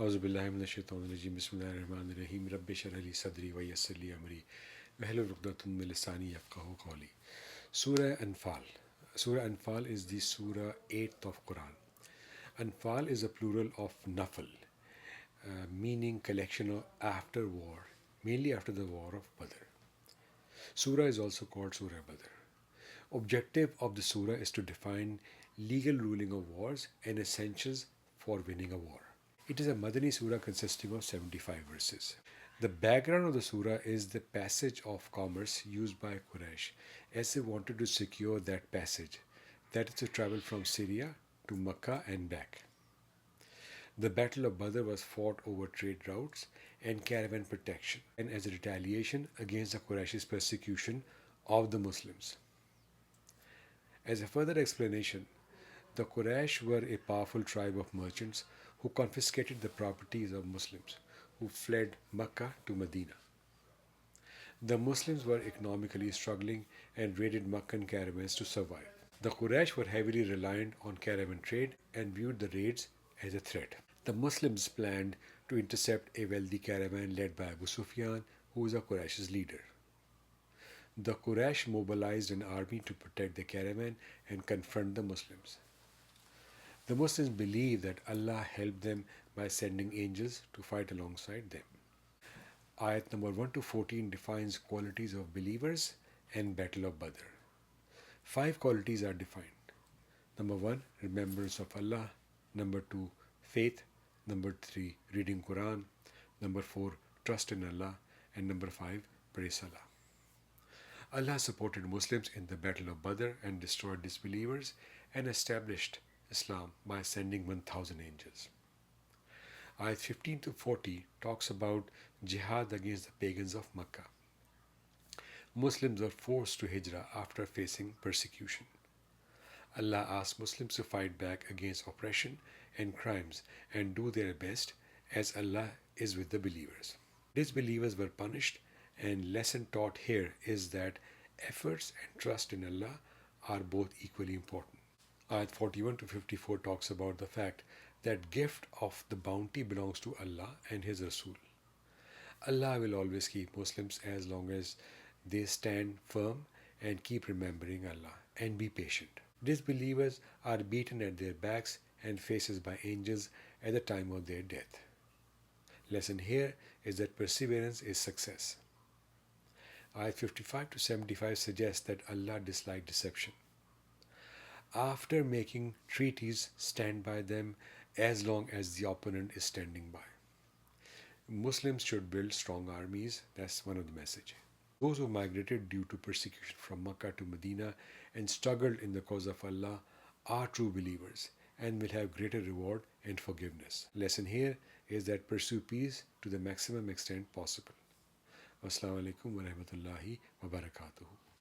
Auzubillahi minash-shaytanir-rajim. Bismillahir-rahmanir-rahim. Rabbi shrah li sadri wa yassir li amri wahlul 'uqdatam min lisani yafqahu qawli. Surah Anfaal. Surah Anfaal is the Surah 8th of Quran. Anfaal is a plural of Nafal, meaning collection of after war, mainly after the war of Badr. Surah is also called Surah Badr. Objective of the surah is to define legal ruling of wars and essentials for winning a war. It is a Madani surah consisting of 75 verses. The background of the surah is the passage of commerce used by Quraysh as they wanted to secure that passage, that is to travel from Syria to Mecca and back. The Battle of Badr was fought over trade routes and caravan protection, and as a retaliation against the Quraysh's persecution of the Muslims. As a further explanation, the Quraysh were a powerful tribe of merchants who confiscated the properties of Muslims who fled Mecca to Medina. The Muslims were economically struggling and raided Meccan caravans to survive. The Quraysh were heavily reliant on caravan trade and viewed the raids as a threat. The Muslims planned to intercept a wealthy caravan led by Abu Sufyan, who was the Quraysh's leader. The Quraysh mobilized an army to protect the caravan and confront the Muslims. The Muslims believed that Allah helped them by sending angels to fight alongside them. Ayat number 1 to 14 defines qualities of believers and Battle of Badr. 5 qualities are defined. Number 1, remembrance of Allah. Number 2, faith. Number 3, reading Quran. Number 4, trust in Allah. And number 5, praise Allah. Allah supported Muslims in the Battle of Badr and destroyed disbelievers and established Islam by sending 1,000 angels. Ayat 15 to 40 talks about jihad against the pagans of Mecca. Muslims were forced to hijrah after facing persecution. Allah asked Muslims to fight back against oppression and crimes and do their best as Allah is with the believers. Disbelievers were punished, and lesson taught here is that efforts and trust in Allah are both equally important. Ayat 41 to 54 talks about the fact that gift of the bounty belongs to Allah and His Rasul. Allah will always keep Muslims as long as they stand firm and keep remembering Allah and be patient. Disbelievers are beaten at their backs and faces by angels at the time of their death. Lesson here is that perseverance is success. Ayat 55 to 75 suggests that Allah disliked deception. After making treaties, stand by them as long as the opponent is standing by. Muslims should build strong armies. That's one of the messages. Those who migrated due to persecution from Mecca to Medina and struggled in the cause of Allah are true believers and will have greater reward and forgiveness. Lesson here is that pursue peace to the maximum extent possible. Assalamu alaikum wa rahmatullahi wa barakatuhu.